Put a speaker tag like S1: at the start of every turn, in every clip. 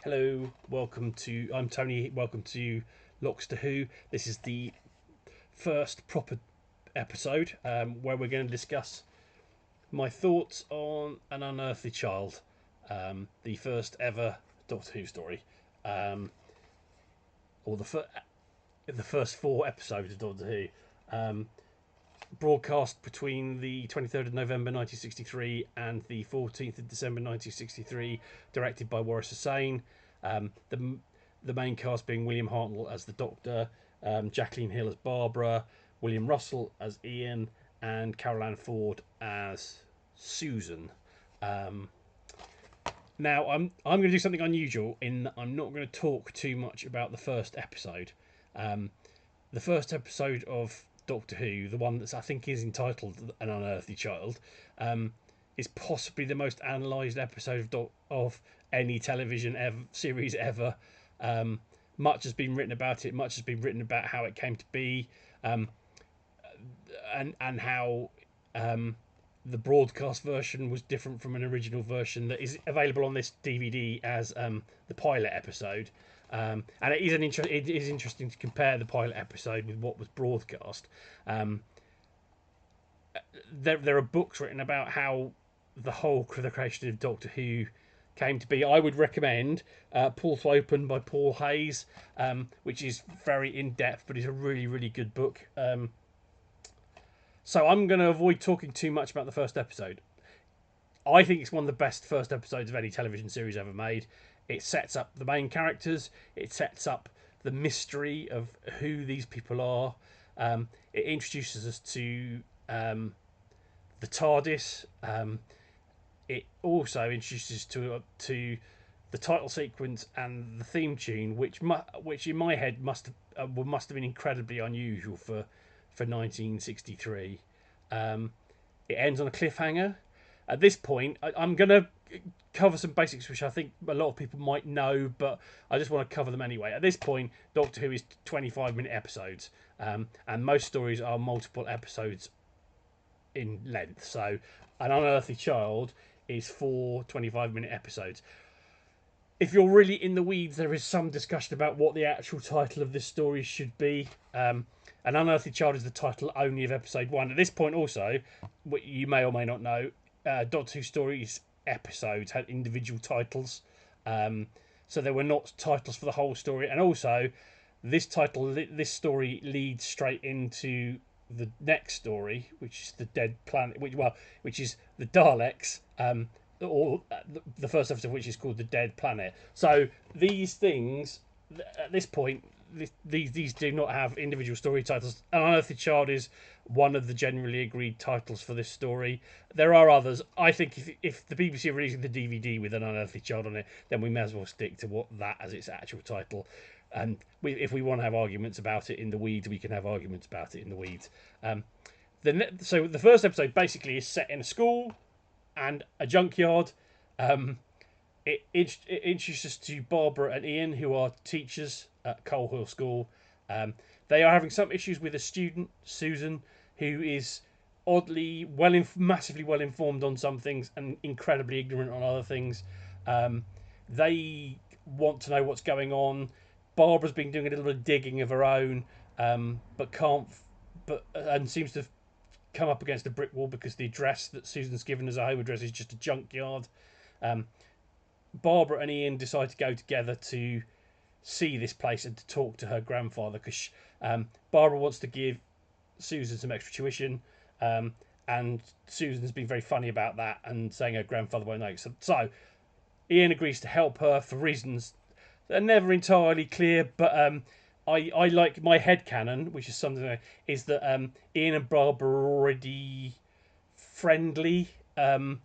S1: Hello, I'm Tony. Welcome to Locks to Who. This is the first proper episode where we're going to discuss my thoughts on An Unearthly Child, the first ever Doctor Who story, um, or the first four episodes of Doctor Who. Broadcast between the 23rd of November 1963 and the 14th of December 1963, directed by Waris Hussain. The main cast being William Hartnell as the Doctor, Jacqueline Hill as Barbara, William Russell as Ian, and Carol Ann Ford as Susan. Now I'm going to do something unusual in that I'm not going to talk too much about the first episode. The first episode of Doctor Who, the one that I think is entitled An Unearthly Child, is possibly the most analysed episode of any television series ever. Much has been written about it. Much has been written about how it came to be, and how the broadcast version was different from an original version that is available on this DVD as the pilot episode. And it is interesting to compare the pilot episode with what was broadcast. There are books written about how the creation of Doctor Who came to be. I would recommend Pull to Open by Paul Hayes, which is very in depth, but it's a really, really good book. So I'm going to avoid talking too much about the first episode. I think it's one of the best first episodes of any television series ever made. It sets up the main characters. It sets up the mystery of who these people are. It introduces us to the TARDIS. It also introduces to the title sequence and the theme tune, which in my head must have been incredibly unusual for 1963. It ends on a cliffhanger. At this point, I'm going to cover some basics which I think a lot of people might know, but I just want to cover them anyway. At this point, Doctor Who is 25-minute episodes, and most stories are multiple episodes in length. So, An Unearthly Child is 4 25-minute episodes. If you're really in the weeds, there is some discussion about what the actual title of this story should be. An Unearthly Child is the title only of episode 1. At this point also, what you may or may not know, Doctor Who stories episodes had individual titles. So there were not titles for the whole story. And also, this story leads straight into the next story, which is the Dead Planet, which is the Daleks, or the first episode, which is called the Dead Planet. So these things, at this point, these do not have individual story titles. An Unearthly Child is one of the generally agreed titles for this story. There are others. I think if the BBC are releasing the DVD with An Unearthly Child on it, then we may as well stick to that as its actual title. And if we want to have arguments about it in the weeds, we can have arguments about it in the weeds. So the first episode basically is set in a school and a junkyard. It introduces us to Barbara and Ian, who are teachers at Coal Hill School. They are having some issues with a student, Susan, who is oddly massively well informed on some things and incredibly ignorant on other things. They want to know what's going on. Barbara's been doing a little bit of digging of her own, and seems to have come up against a brick wall because the address that Susan's given as a home address is just a junkyard. Barbara and Ian decide to go together to see this place and to talk to her grandfather, because Barbara wants to give Susan some extra tuition, and Susan's been very funny about that and saying her grandfather won't know. So Ian agrees to help her for reasons that are never entirely clear, but I like my headcanon, which is something is that Ian and Barbara are already friendly, and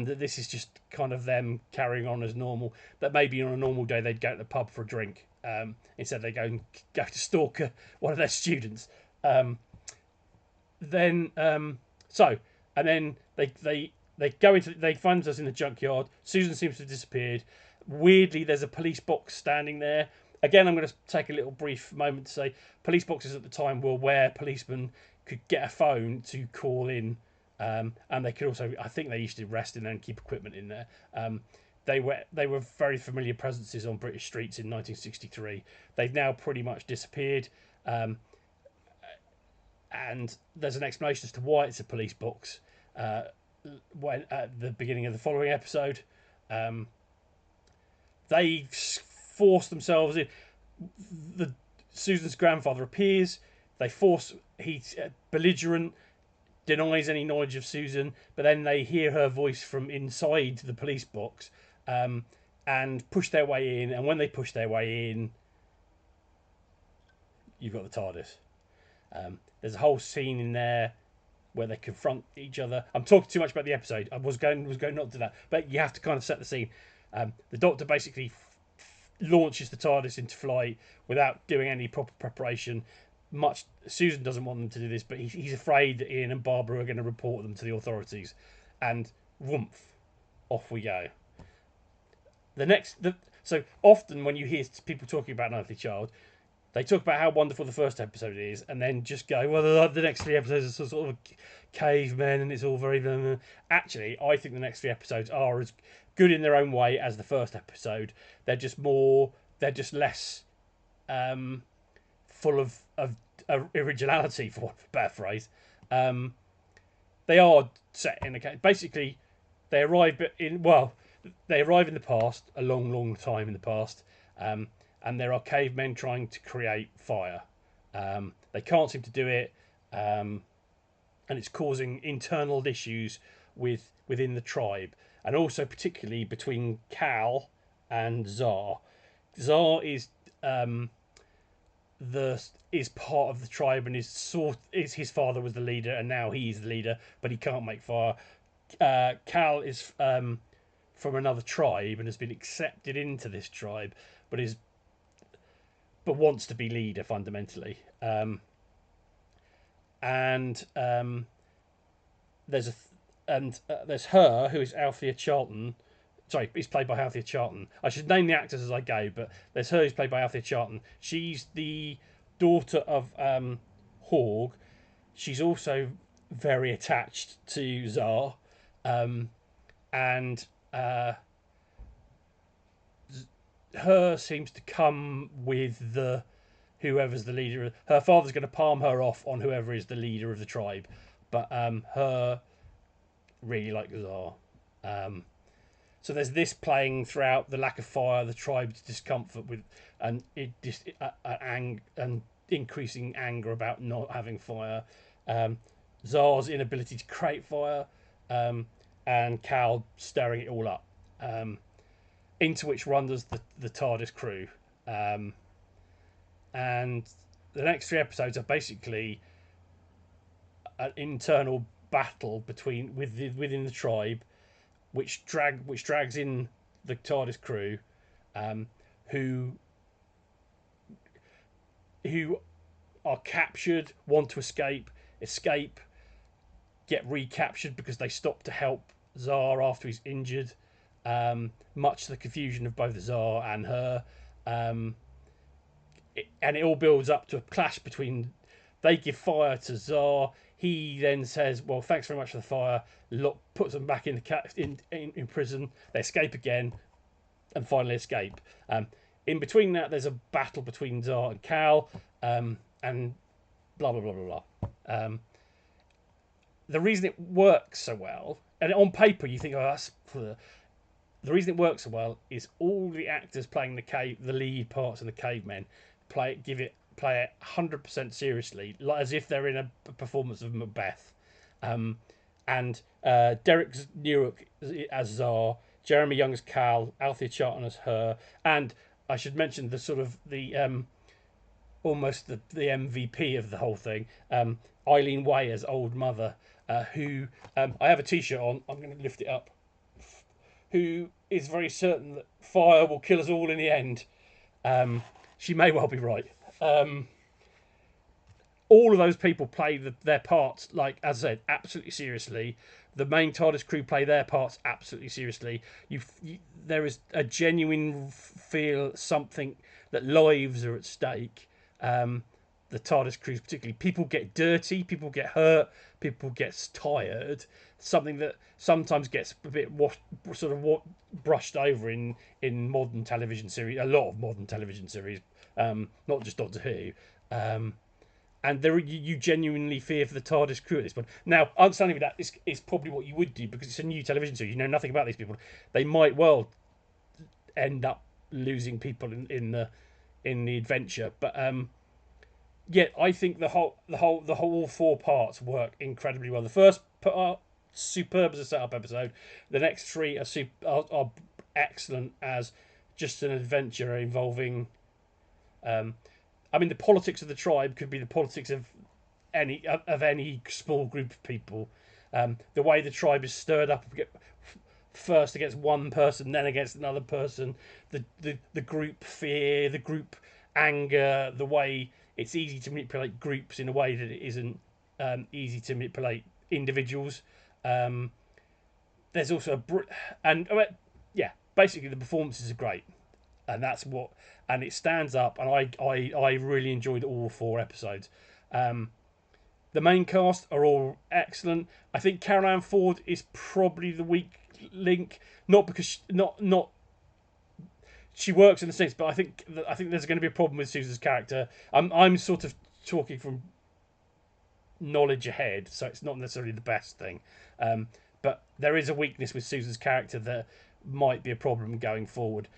S1: that this is just kind of them carrying on as normal. That maybe on a normal day they'd go to the pub for a drink. Instead they go to stalk one of their students. And then they find us in the junkyard. Susan seems to have disappeared. Weirdly, there's a police box standing there. Again, I'm going to take a little brief moment to say police boxes at the time were where policemen could get a phone to call in, and they could also, I think they used to rest in there and keep equipment in there. they were very familiar presences on British streets in 1963. They've now pretty much disappeared, um, and there's an explanation as to why it's a police box. Uh, when at the beginning of the following episode, um, they force themselves in. The Susan's grandfather appears. They force he's belligerent, denies any knowledge of Susan, but then they hear her voice from inside the police box, um, and push their way in. And when they push their way in, you've got the TARDIS. There's a whole scene in there where they confront each other. I'm talking too much about the episode. I was going not to that, but you have to kind of set the scene. The Doctor basically launches the TARDIS into flight without doing any proper preparation. Much Susan doesn't want them to do this, but he's afraid that Ian and Barbara are going to report them to the authorities, and whoomph, off we go. So often when you hear people talking about Unearthly Child, they talk about how wonderful the first episode is, and then just go, well, the next 3 episodes are sort of cavemen, and it's all very blah, blah. Actually, I think the next 3 episodes are as good in their own way as the first episode. They're just less full of originality, for want of a better phrase. They are set in a basically they arrive in the past, a long time in the past, and there are cavemen trying to create fire. They can't seem to do it, and it's causing internal issues within the tribe, and also particularly between Cal and Zar. Zar is is part of the tribe, and is his father was the leader, and now he's the leader, but he can't make fire. Cal is from another tribe and has been accepted into this tribe, but wants to be leader fundamentally. There's her, who is Althea Charlton. Sorry, he's played by Althea Charlton. I should name the actors as I go, but there's her who's played by Althea Charlton. She's the daughter of Hawg. She's also very attached to Zar, and her seems to come with whoever's the leader. Her father's going to palm her off on whoever is the leader of the tribe, but her really like Zar. So there's this playing throughout the lack of fire, the tribe's discomfort with, and and increasing anger about not having fire, Zar's inability to create fire, and Cal stirring it all up, into which runs the TARDIS crew, and the next 3 episodes are basically an internal battle within the tribe, which drags in the TARDIS crew, who are captured, want to escape, get recaptured because they stop to help Zar after he's injured, much to the confusion of both Zar and her. And it all builds up to a clash between. They give fire to Zar. He then says, "Well, thanks very much for the fire." Puts them back in prison. They escape again, and finally escape. In between that, there's a battle between Zar and Cal, and blah blah blah blah blah. The reason it works so well, and on paper you think, "Oh, that's." The reason it works so well is all the actors playing the lead parts in the cavemen play it 100% seriously, like as if they're in a performance of Macbeth. And Derek Newark as Zar, Jeremy Young as Cal, Althea Charlton as her, and I should mention the sort of almost the MVP of the whole thing, Eileen Way as Old Mother, who I have a T-shirt on. I'm going to lift it up. Who is very certain that fire will kill us all in the end. She may well be right. All of those people play their parts, like as I said, absolutely seriously. The main TARDIS crew play their parts absolutely seriously. There is a genuine feel, something that lives are at stake. The TARDIS crews particularly. People get dirty, people get hurt, people get tired. something that sometimes gets a bit brushed over in modern television series. A lot of modern television series, not just Doctor Who. And there, you genuinely fear for the TARDIS crew at this point. Now, understanding that is probably what you would do because it's a new television series. You know nothing about these people. They might well end up losing people in the adventure, but yeah, I think the whole four parts work incredibly well. The first part, superb as a setup episode. The next three are excellent as just an adventure involving. I mean, the politics of the tribe could be the politics of any small group of people. The way the tribe is stirred up first against one person, then against another person. The group fear, the group anger, the way it's easy to manipulate groups in a way that it isn't easy to manipulate individuals. There's also yeah, basically the performances are great, and that's what, and it stands up, and I really enjoyed all four episodes. The main cast are all excellent. I think Carol Ann Ford is probably the weak link, not because not she works in the sense, but I think there's going to be a problem with Susan's character. I'm sort of talking from knowledge ahead, so it's not necessarily the best thing. But there is a weakness with Susan's character that might be a problem going forward.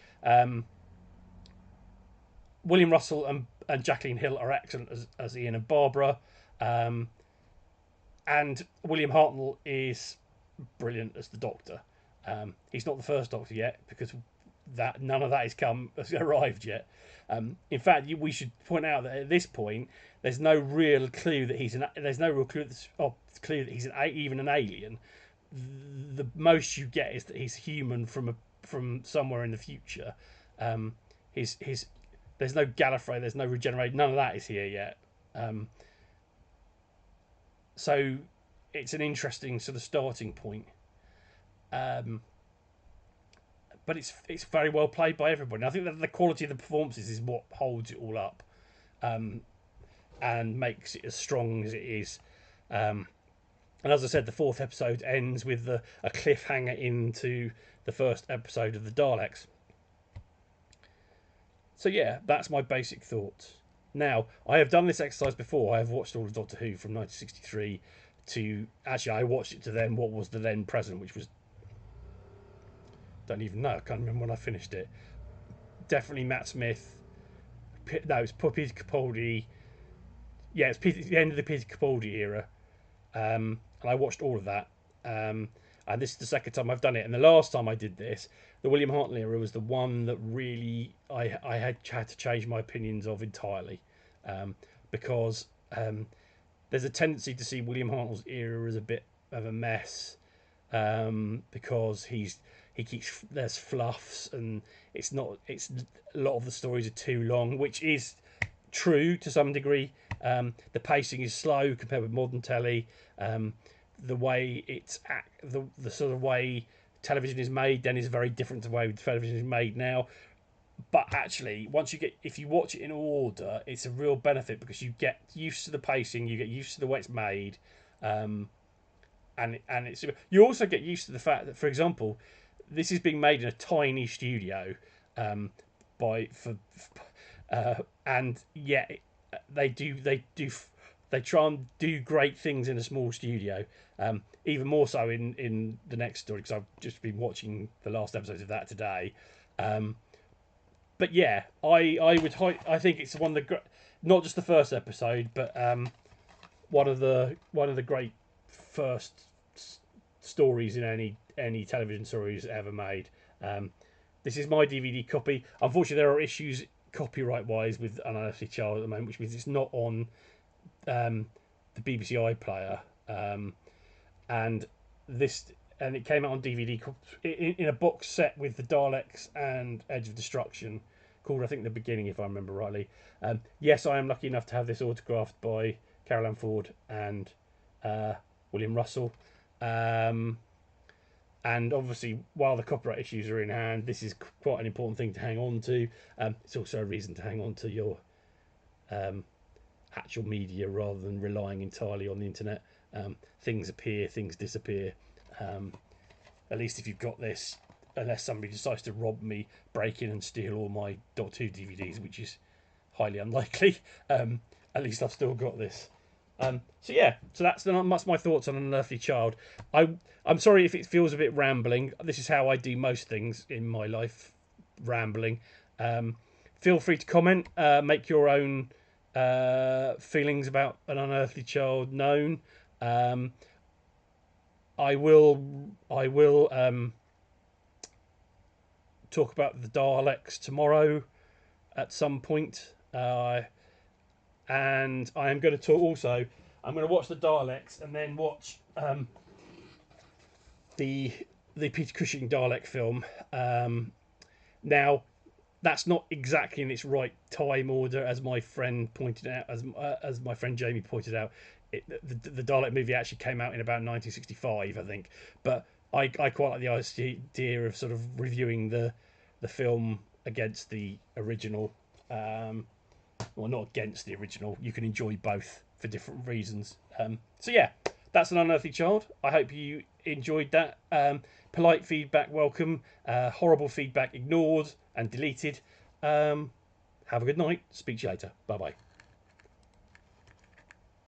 S1: William Russell and Jacqueline Hill are excellent as Ian and Barbara. And William Hartnell is brilliant as the Doctor. He's not the first Doctor yet because none of that has arrived yet. In fact, we should point out that at this point, there's no real clue that he's even an alien. The most you get is that he's human from somewhere in the future. There's no Gallifrey, there's no regeneration, none of that is here yet. So it's an interesting sort of starting point. But it's very well played by everybody. And I think that the quality of the performances is what holds it all up, and makes it as strong as it is. And as I said, the fourth episode ends with a cliffhanger into the first episode of the Daleks. So yeah, that's my basic thoughts. Now, I have done this exercise before. I have watched all of Doctor Who from 1963 to... Actually, I watched it to then what was the then present, which was... Don't even know. I can't remember when I finished it. Definitely Matt Smith. No, it's Peter Capaldi. Yeah, it's the end of the Peter Capaldi era. And I watched all of that. And this is the second time I've done it. And the last time I did this, the William Hartnell era was the one that really I had to change my opinions of entirely, because there's a tendency to see William Hartnell's era as a bit of a mess, because there's fluffs and it's a lot of the stories are too long, which is true to some degree. The pacing is slow compared with modern telly. The way the sort of way television is made then is very different to the way television is made now. But actually, if you watch it in order, it's a real benefit because you get used to the pacing, you get used to the way it's made, and you also get used to the fact that, for example, this is being made in a tiny studio, and yet they try and do great things in a small studio. Even more so in the next story, because I've just been watching the last episodes of that today. But yeah, I think it's one of the not just the first episode, but one of the great first stories in any television series ever made. This is my DVD copy. Unfortunately, there are issues copyright wise with Unearthly Child at the moment, which means it's not on the BBC iPlayer, and it came out on DVD in a box set with the Daleks and Edge of Destruction, called, I think, The Beginning, if I remember rightly. Yes, I am lucky enough to have this autographed by Carol Ann Ford and William Russell. And obviously, while the copyright issues are in hand, this is quite an important thing to hang on to. It's also a reason to hang on to your actual media rather than relying entirely on the internet. Things appear, things disappear. At least if you've got this, unless somebody decides to rob me, break in and steal all my Doctor Who DVDs, which is highly unlikely, at least I've still got this. So yeah, so that's my thoughts on Unearthly Child. I'm sorry if it feels a bit rambling. This is how I do most things in my life, rambling. Feel free to comment, make your own feelings about An Unearthly Child known. I will talk about the Daleks tomorrow at some point, and I am going to talk also. I'm going to watch the Daleks and then watch the Peter Cushing Dalek film. Now, that's not exactly in its right time order, as my friend pointed out, as my friend Jamie pointed out. The Dalek movie actually came out in about 1965, I think. But I quite like the idea of sort of reviewing the film against the original. Well, not against the original. You can enjoy both for different reasons. So yeah, that's An Unearthly Child. I hope you enjoyed that. Polite feedback welcome. Horrible feedback ignored and deleted. Have a good night. Speak to you later. Bye bye.